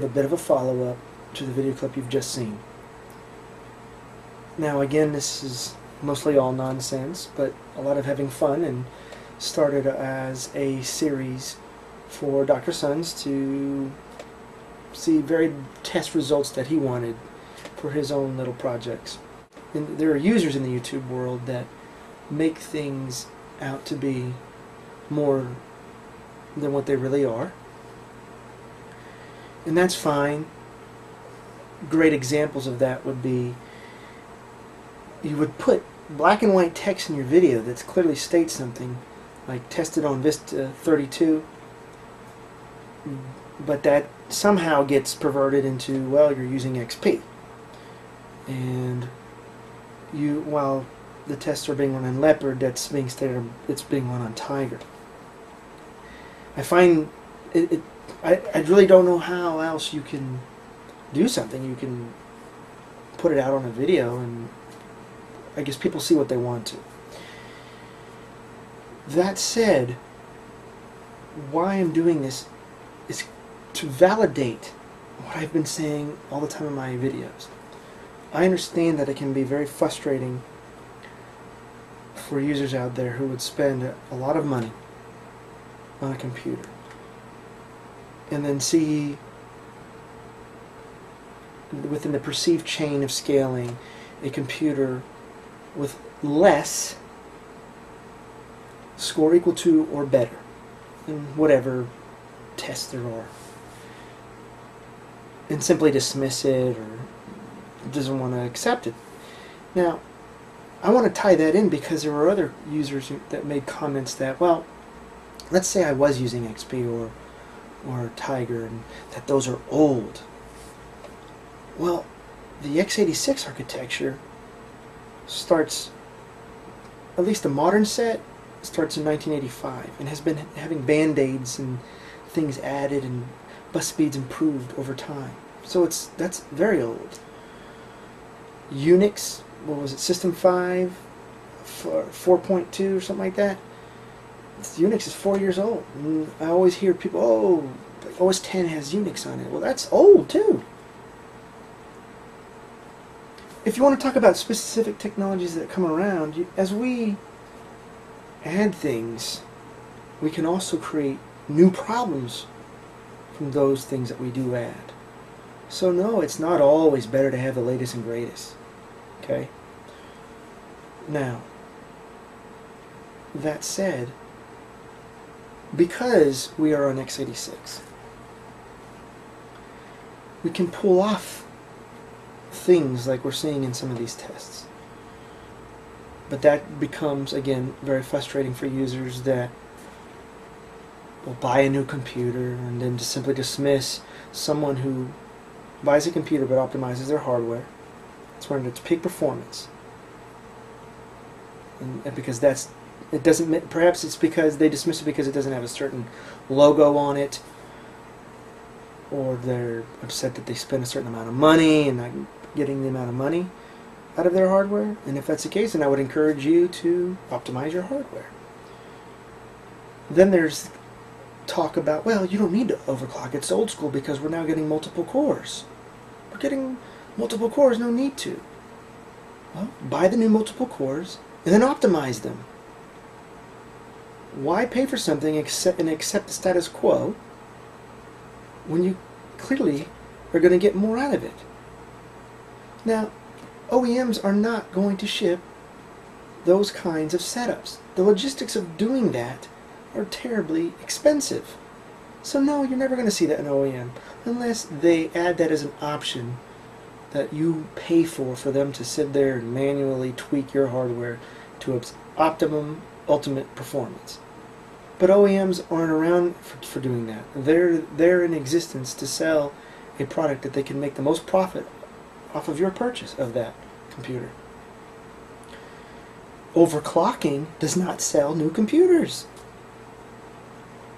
give a bit of a follow-up to the video clip you've just seen. Now again, this is mostly all nonsense, but a lot of having fun, and started as a series for Dr. Sons to see varied test results that he wanted for his own little projects. And there are users in the YouTube world that make things out to be more than what they really are. And that's fine. Great examples of that would be, you would put black and white text in your video that clearly states something, like tested on Vista 32, but that somehow gets perverted into, well, you're using XP. And while the tests are being run on Leopard, that's being stated it's being run on Tiger. I find I really don't know how else you can do something. You can put it out on a video, and I guess people see what they want to. That said, why I'm doing this is to validate what I've been saying all the time in my videos. I understand that it can be very frustrating for users out there who would spend a lot of money on a computer and then see within the perceived chain of scaling a computer with less score equal to or better in whatever tests there are, and simply dismiss it or doesn't want to accept it. Now, I want to tie that in because there were other users that made comments that, well, let's say I was using XP or Tiger, and that those are old. Well, the x86 architecture starts, at least the modern set, starts in 1985 and has been having band-aids and things added and bus speeds improved over time. So that's very old. Unix, what was it, System 5, 4.2 or something like that? Unix is 4 years old. And I always hear people, oh, OS 10 has Unix on it. Well, that's old too. If you want to talk about specific technologies that come around, as we add things, we can also create new problems from those things that we do add. So no, it's not always better to have the latest and greatest. Okay? Now, that said, because we are on x86, we can pull off things like we're seeing in some of these tests. But that becomes, again, very frustrating for users that will buy a new computer and then just simply dismiss someone who buys a computer but optimizes their hardware. It's running its peak performance. And because it doesn't, perhaps it's because they dismiss it because it doesn't have a certain logo on it, or they're upset that they spend a certain amount of money and not getting the amount of money out of their hardware. And if that's the case, then I would encourage you to optimize your hardware. Then there's talk about, well, you don't need to overclock, it's old school because we're now getting multiple cores. We're getting multiple cores, no need to. Well, buy the new multiple cores and then optimize them. Why pay for something and accept the status quo when you clearly are going to get more out of it? Now, OEMs are not going to ship those kinds of setups. The logistics of doing that are terribly expensive. So no, you're never going to see that in OEM unless they add that as an option that you pay for them to sit there and manually tweak your hardware to its optimum, ultimate performance. But OEMs aren't around for doing that. They're in existence to sell a product that they can make the most profit off of your purchase of that computer. Overclocking does not sell new computers.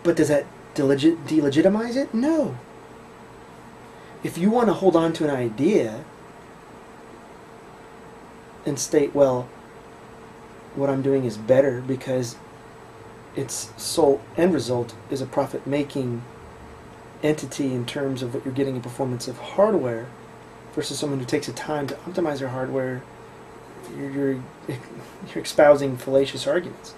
But does that delegitimize it? No. If you want to hold on to an idea and state, well, what I'm doing is better because its sole end result is a profit-making entity in terms of what you're getting in performance of hardware versus someone who takes the time to optimize their hardware, you're espousing fallacious arguments.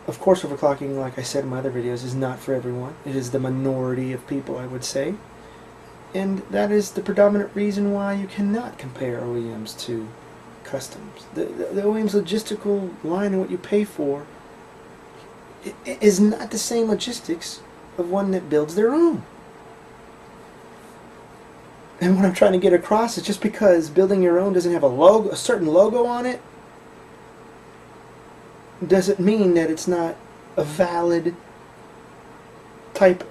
Of course, overclocking, like I said in my other videos, is not for everyone. It is the minority of people, I would say. And that is the predominant reason why you cannot compare OEMs to customs. The OEM's logistical line and what you pay for is not the same logistics of one that builds their own. And what I'm trying to get across is just because building your own doesn't have a certain logo on it, doesn't mean that it's not a valid type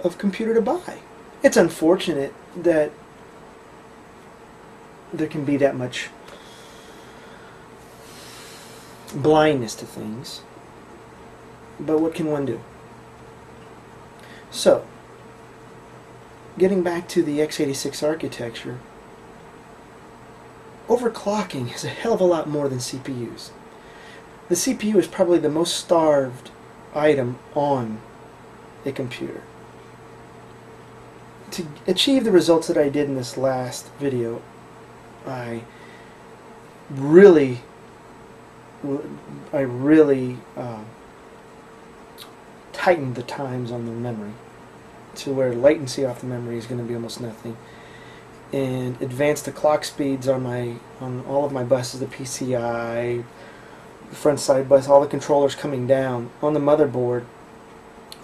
of computer to buy. It's unfortunate that there can be that much blindness to things, but what can one do? So, getting back to the x86 architecture, overclocking is a hell of a lot more than CPUs. The CPU is probably the most starved item on a computer. To achieve the results that I did in this last video, I really tightened the times on the memory to where latency off the memory is going to be almost nothing, and advanced the clock speeds on all of my buses, the PCI, the front side bus, all the controllers coming down on the motherboard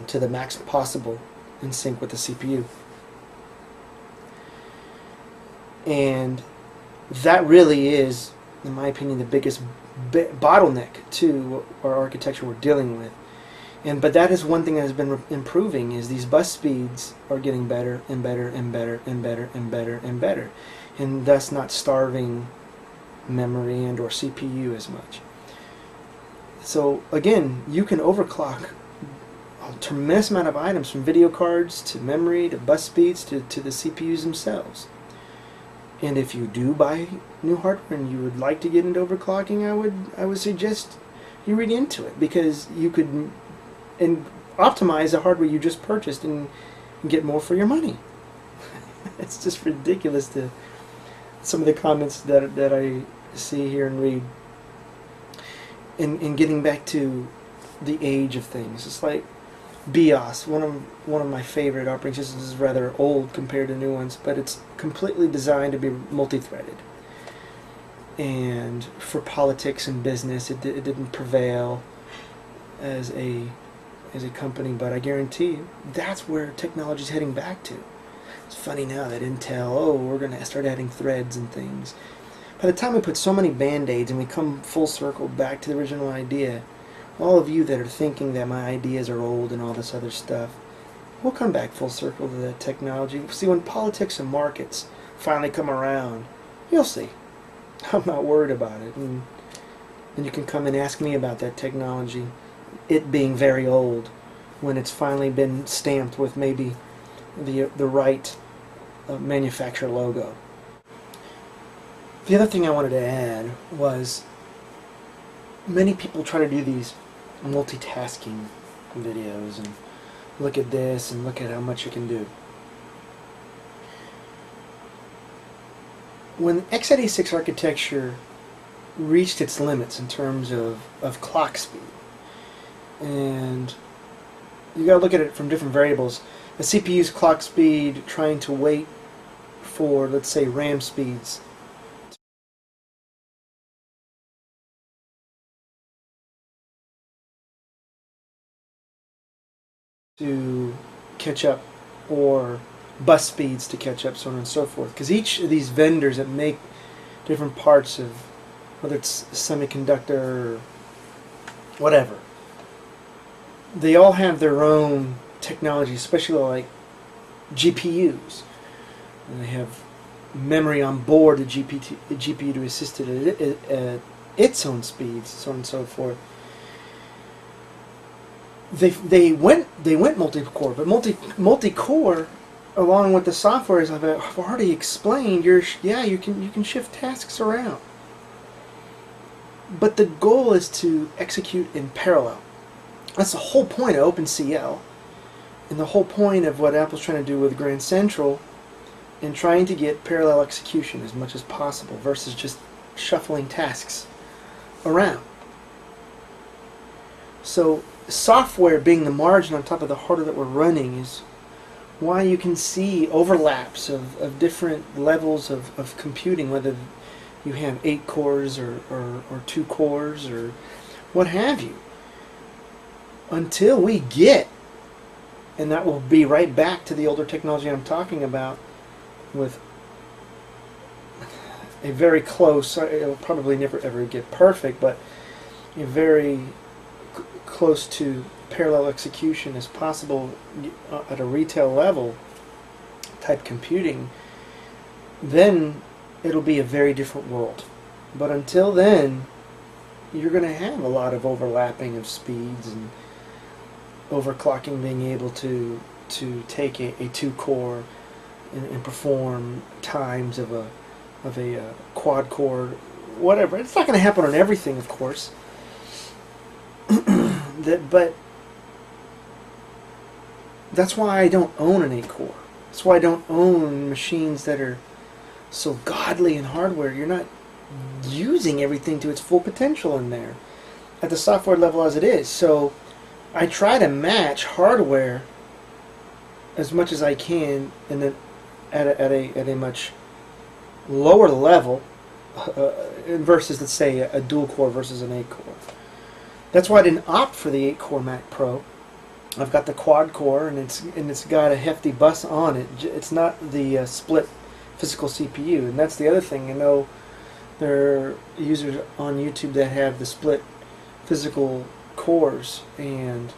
to the max possible in sync with the CPU. And that really is, in my opinion, the biggest bottleneck to our architecture we're dealing with. But that is one thing that has been improving, is these bus speeds are getting better and better and better and better and better and better, and thus not starving memory and or CPU as much. So again, you can overclock a tremendous amount of items, from video cards to memory to bus speeds to the CPUs themselves. And if you do buy new hardware and you would like to get into overclocking, I would suggest you read into it, because you could optimize the hardware you just purchased and get more for your money. It's just ridiculous, to some of the comments that I see here and read. And getting back to the age of things, it's like BIOS, one of my favorite operating systems, is rather old compared to new ones, but it's completely designed to be multi-threaded. And for politics and business, it didn't prevail as a company, but I guarantee you that's where technology's heading back to. It's funny now that Intel, we're going to start adding threads and things. By the time we put so many band-aids and we come full circle back to the original idea, all of you that are thinking that my ideas are old and all this other stuff, we'll come back full circle to that technology. See, when politics and markets finally come around, you'll see. I'm not worried about it. And you can come and ask me about that technology, it being very old, when it's finally been stamped with maybe the right manufacturer logo. The other thing I wanted to add was, many people try to do these multitasking videos and look at this and look at how much you can do. When x86 architecture reached its limits in terms of clock speed, and you got to look at it from different variables. The CPU's clock speed, trying to wait for, let's say, RAM speeds to catch up, or bus speeds to catch up, so on and so forth. Because each of these vendors that make different parts of, whether it's semiconductor or whatever, they all have their own technology, especially like GPUs. And they have memory on board the GPU to assist it at its own speeds, so on and so forth. They went multi-core, but multi-core, along with the software, as I've already explained, you can shift tasks around. But the goal is to execute in parallel. That's the whole point of OpenCL. And the whole point of what Apple's trying to do with Grand Central and trying to get parallel execution as much as possible versus just shuffling tasks around. So software being the margin on top of the hardware that we're running is why you can see overlaps of different levels of computing, whether you have 8 cores or 2 cores or what have you. Until we get, and that will be right back to the older technology I'm talking about, with a very close, it'll probably never ever get perfect, but a very close to parallel execution as possible at a retail level type computing, then it'll be a very different world. But until then, you're going to have a lot of overlapping of speeds and overclocking, being able to take a 2-core and perform times of a quad core, whatever. It's not going to happen on everything, of course. But that's why I don't own an 8-core. That's why I don't own machines that are so godly in hardware. You're not using everything to its full potential in there at the software level as it is. So I try to match hardware as much as I can, and then at a much lower level versus, let's say, a dual core versus an 8-core. That's why I didn't opt for the 8-core Mac Pro. I've got the quad core, and it's got a hefty bus on it. It's not the split physical CPU, and that's the other thing. I know there are users on YouTube that have the split physical cores, and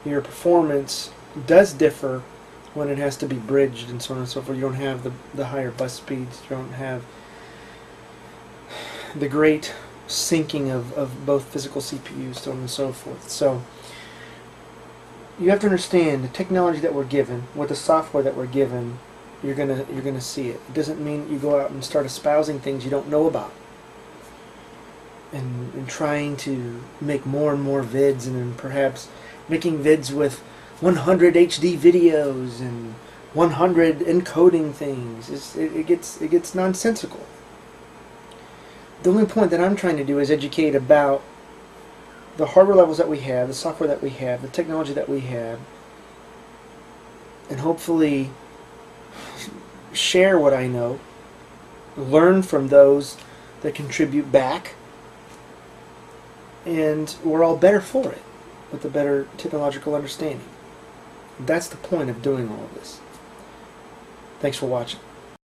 your performance does differ when it has to be bridged and so on and so forth. You don't have the higher bus speeds. You don't have the great syncing of both physical CPUs, so on and so forth. So you have to understand the technology that we're given, with the software that we're given. You're gonna see it. It doesn't mean you go out and start espousing things you don't know about, and trying to make more and more vids, and then perhaps making vids with 100 HD videos and 100 encoding things. It gets nonsensical. The only point that I'm trying to do is educate about the hardware levels that we have, the software that we have, the technology that we have, and hopefully share what I know, learn from those that contribute back, and we're all better for it with a better technological understanding. That's the point of doing all of this. Thanks for watching.